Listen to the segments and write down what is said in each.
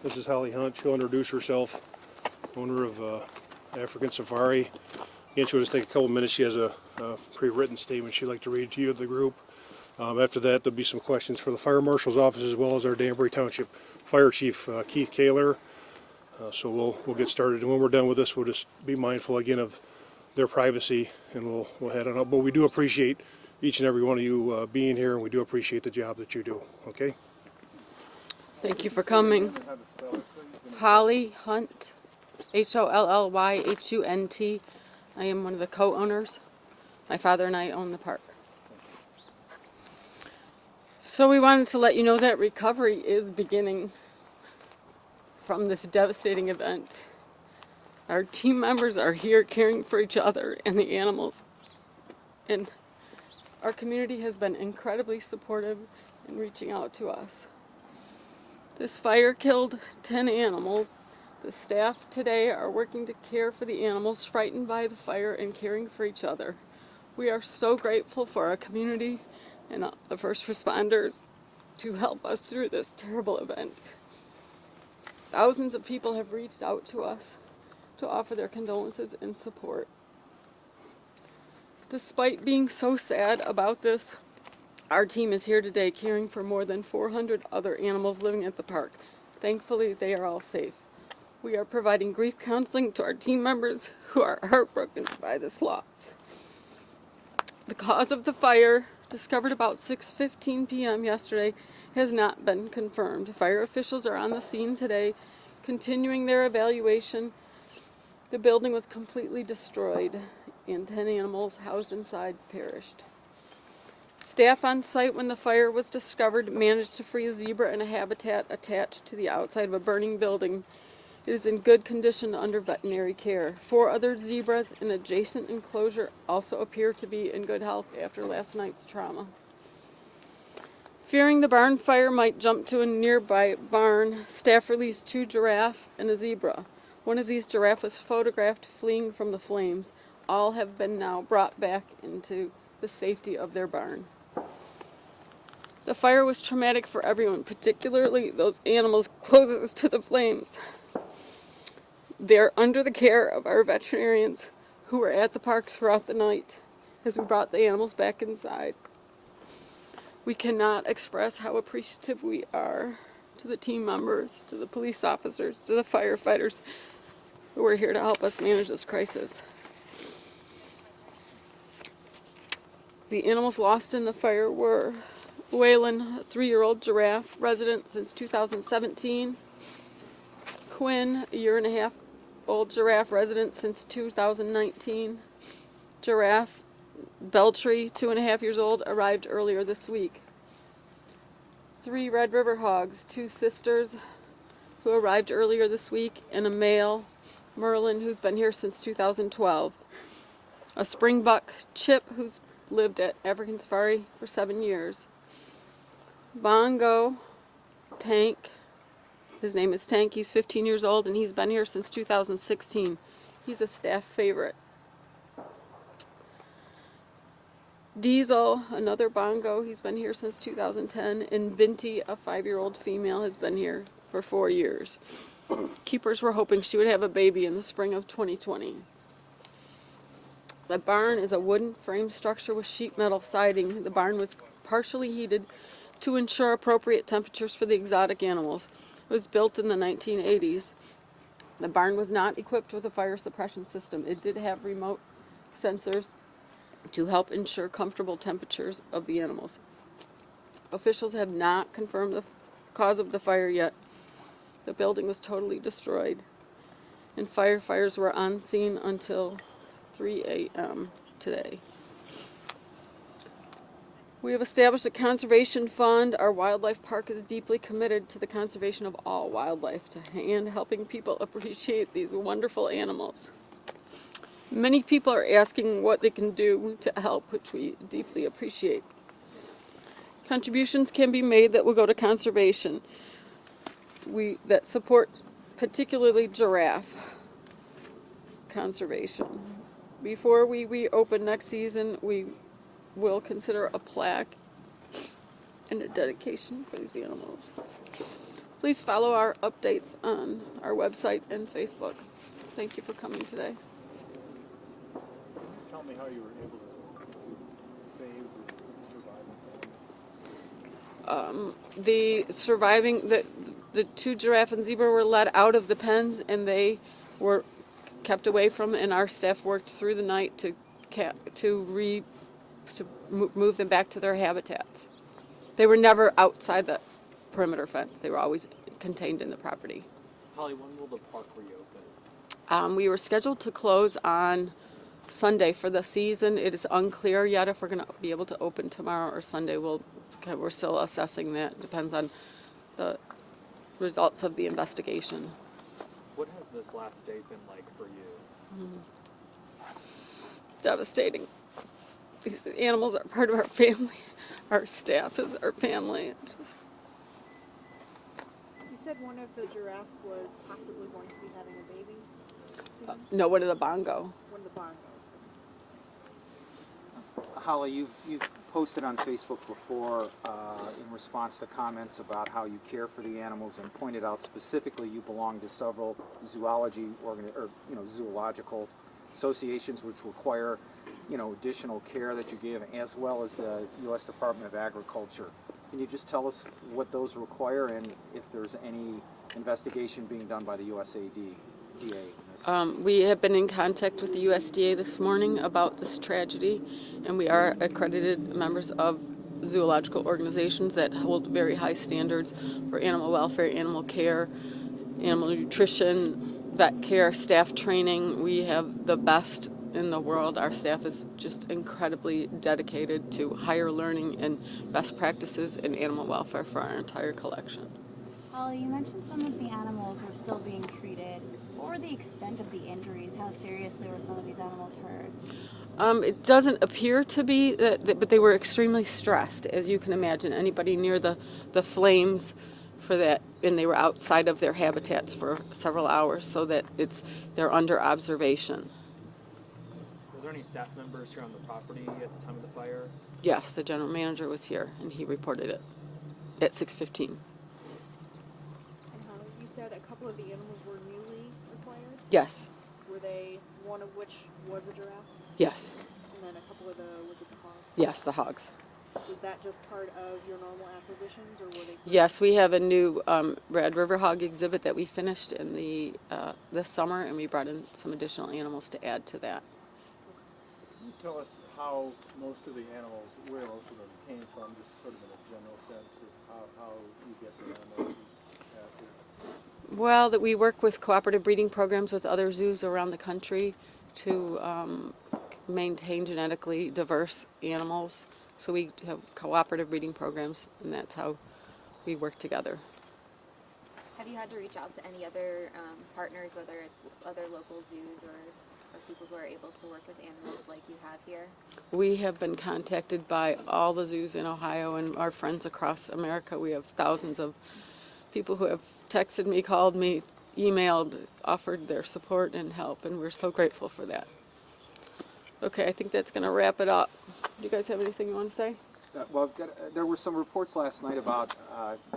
This is Holly Hunt. She'll introduce herself, owner of African Safari. Again, she'll just take a couple minutes. She has a pre-written statement she'd like to read to you, the group. After that, there'll be some questions for the Fire Marshal's office as well as our Danbury Township Fire Chief, Keith Kaler. So we'll get started. And when we're done with this, we'll just be mindful again of their privacy, and we'll head on up. But we do appreciate each and every one of you being here, and we do appreciate the job that you do. Okay? Thank you for coming. Holly Hunt, Hollylhunt. I am one of the co-owners. My father and I own the park. So we wanted to let you know that recovery is beginning from this devastating event. Our team members are here caring for each other and the animals. And our community has been incredibly supportive in reaching out to us. This fire killed 10 animals. The staff today are working to care for the animals frightened by the fire and caring for each other. We are so grateful for our community and the first responders to help us through this terrible event. Thousands of people have reached out to us to offer their condolences and support. Despite being so sad about this, our team is here today caring for more than 400 other animals living at the park. Thankfully, they are all safe. We are providing grief counseling to our team members who are heartbroken by this loss. The cause of the fire, discovered about 6:15 p.m. yesterday, has not been confirmed. Fire officials are on the scene today, continuing their evaluation. The building was completely destroyed, and 10 animals housed inside perished. Staff on site when the fire was discovered managed to free a zebra in a habitat attached to the outside of a burning building. It is in good condition under veterinary care. 4 other zebras in adjacent enclosure also appear to be in good health after last night's trauma. Fearing the barn fire might jump to a nearby barn, staff released 2 giraffe and a zebra. One of these giraffe was photographed fleeing from the flames. All have been now brought back into the safety of their barn. The fire was traumatic for everyone, particularly those animals closest to the flames. They are under the care of our veterinarians who were at the park throughout the night as we brought the animals back inside. We cannot express how appreciative we are to the team members, to the police officers, to the firefighters who are here to help us manage this crisis. The animals lost in the fire were Waylon, a 3-year-old giraffe, resident since 2017. Quinn, a 1.5-year-old giraffe, resident since 2019. Giraffe Beltry, 2.5 years old, arrived earlier this week. 3 Red River hogs, 2 sisters who arrived earlier this week, and a male, Merlin, who's been here since 2012. A springbuck, Chip, who's lived at African Safari for 7 years. Bongo, Tank, his name is Tank, he's 15 years old and he's been here since 2016. He's a staff favorite. Diesel, another bongo, he's been here since 2010, and Binti, a 5-year-old female, has been here for 4 years. Keepers were hoping she would have a baby in the spring of 2020. The barn is a wooden frame structure with sheet metal siding. The barn was partially heated to ensure appropriate temperatures for the exotic animals. It was built in the 1980s. The barn was not equipped with a fire suppression system. It did have remote sensors to help ensure comfortable temperatures of the animals. Officials have not confirmed the cause of the fire yet. The building was totally destroyed, and firefighters were on scene until 3 a.m. today. We have established a conservation fund. Our wildlife park is deeply committed to the conservation of all wildlife and helping people appreciate these wonderful animals. Many people are asking what they can do to help, which we deeply appreciate. Contributions can be made that will go to conservation. That support particularly giraffe conservation. Before we reopen next season, we will consider a plaque and a dedication for these animals. Please follow our updates on our website and Facebook. Thank you for coming today. Tell me how you were able to save the surviving The two giraffe and zebra were let out of the pens, and they were kept away from, and our staff worked through the night to move them back to their habitats. They were never outside the perimeter fence. They were always contained in the property. Holly, when will the park reopen? We were scheduled to close on Sunday for the season. It is unclear yet if we're going to be able to open tomorrow or Sunday. We're still assessing that. Depends on the results of the investigation. What has this last day been like for you? Devastating. These animals are part of our family. Our staff is our family. You said one of the giraffes was possibly going to be having a baby soon? No, one of the bongo. One of the bongos. Holly, you've posted on Facebook before in response to comments about how you care for the animals and pointed out specifically you belong to several zoological associations which require, additional care that you give, as well as the U.S. Department of Agriculture. Can you just tell us what those require and if there's any investigation being done by the USAID? We have been in contact with the USDA this morning about this tragedy, and we are accredited members of zoological organizations that hold very high standards for animal welfare, animal care, animal nutrition, vet care, staff training. We have the best in the world. Our staff is just incredibly dedicated to higher learning and best practices in animal welfare for our entire collection. Holly, you mentioned some of the animals were still being treated. What were the extent of the injuries? How seriously were some of these animals hurt? It doesn't appear to be, but they were extremely stressed, as you can imagine. Anybody near the flames for that, and they were outside of their habitats for several hours, so that they're under observation. Were there any staff members here on the property at the time of the fire? Yes, the general manager was here, and he reported it at 6:15. And you said a couple of the animals were newly acquired? Yes, Were they, one of which was a giraffe? yes, And then a couple of was it the hogs? yes, the hogs. Was that just part of your normal acquisitions, or were they? Yes, we have a new Red River hog exhibit that we finished in this summer, and we brought in some additional animals to add to that. Can you tell us how most of the animals, where most of them came from, just sort of in a general sense of how you get the animals you have here? Well, that we work with cooperative breeding programs with other zoos around the country to maintain genetically diverse animals. So we have cooperative breeding programs, and that's how we work together. Have you had to reach out to any other partners, whether it's other local zoos or people who are able to work with animals like you have here? We have been contacted by all the zoos in Ohio and our friends across America. We have thousands of people who have texted me, called me, emailed, offered their support and help, and we're so grateful for that. Okay, I think that's going to wrap it up. Do you guys have anything you want to say? There were some reports last night about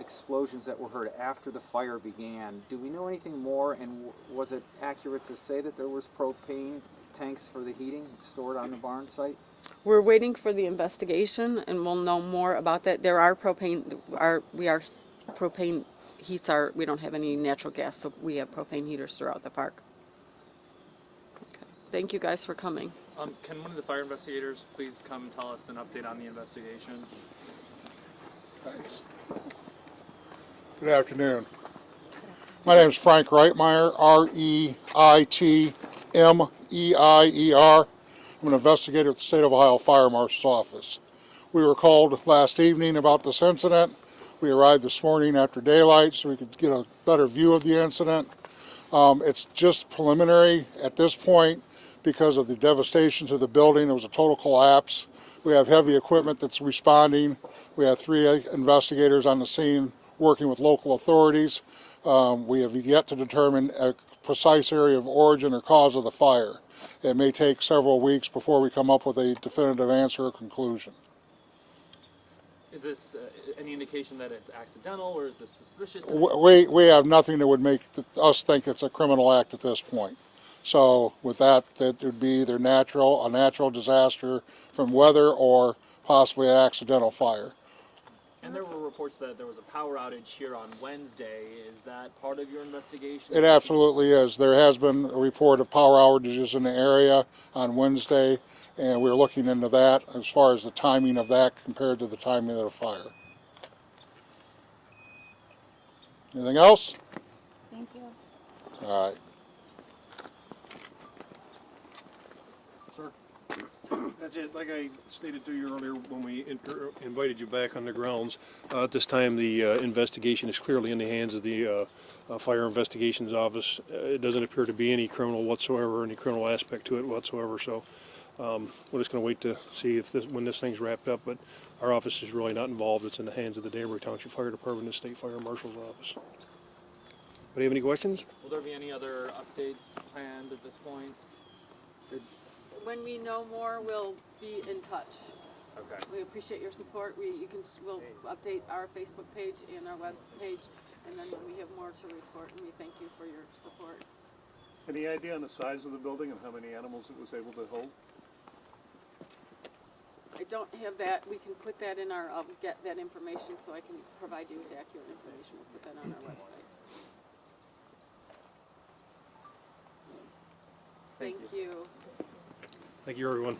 explosions that were heard after the fire began. Do we know anything more, and was it accurate to say that there was propane tanks for the heating stored on the barn site? We're waiting for the investigation, and we'll know more about that. There are propane heats. We don't have any natural gas, so we have propane heaters throughout the park. Okay. Thank you guys for coming. Can one of the fire investigators please come and tell us an update on the investigation? Thanks. Good afternoon. My name is Frank Reitmeyer, R-E-I-T-M-E-I-E-R. I'm an investigator at the State of Ohio Fire Marshal's Office. We were called last evening about this incident. We arrived this morning after daylight so we could get a better view of the incident. It's just preliminary at this point because of the devastation to the building. It was a total collapse. We have heavy equipment that's responding. We have 3 investigators on the scene working with local authorities. We have yet to determine a precise area of origin or cause of the fire. It may take several weeks before we come up with a definitive answer or conclusion. Is this any indication that it's accidental or is this suspicious? We have nothing that would make us think it's a criminal act at this point. So with that would be either a natural disaster from weather or possibly an accidental fire. And there were reports that there was a power outage here on Wednesday. Is that part of your investigation? It absolutely is. There has been a report of power outages in the area on Wednesday, and we're looking into that as far as the timing of that compared to the timing of the fire. Anything else? Thank you. All right. That's it. Like I stated to you earlier when we invited you back on the grounds, at this time the investigation is clearly in the hands of the Fire Investigations Office. It doesn't appear to be any criminal whatsoever, any criminal aspect to it whatsoever. So we're just going to wait to see if when this thing's wrapped up. But our office is really not involved. It's in the hands of the Danbury Township Fire Department and the State Fire Marshal's Office. But have any questions? Will there be any other updates planned at this point? When we know more, we'll be in touch. Okay. We appreciate your support. We'll update our Facebook page and our web page, and then when we have more to report, and we thank you for your support. Any idea on the size of the building and how many animals it was able to hold? I don't have that. We can put that in our, I'll get that information so I can provide you with accurate information. We'll put that on our website. Thank you. Thank you, everyone.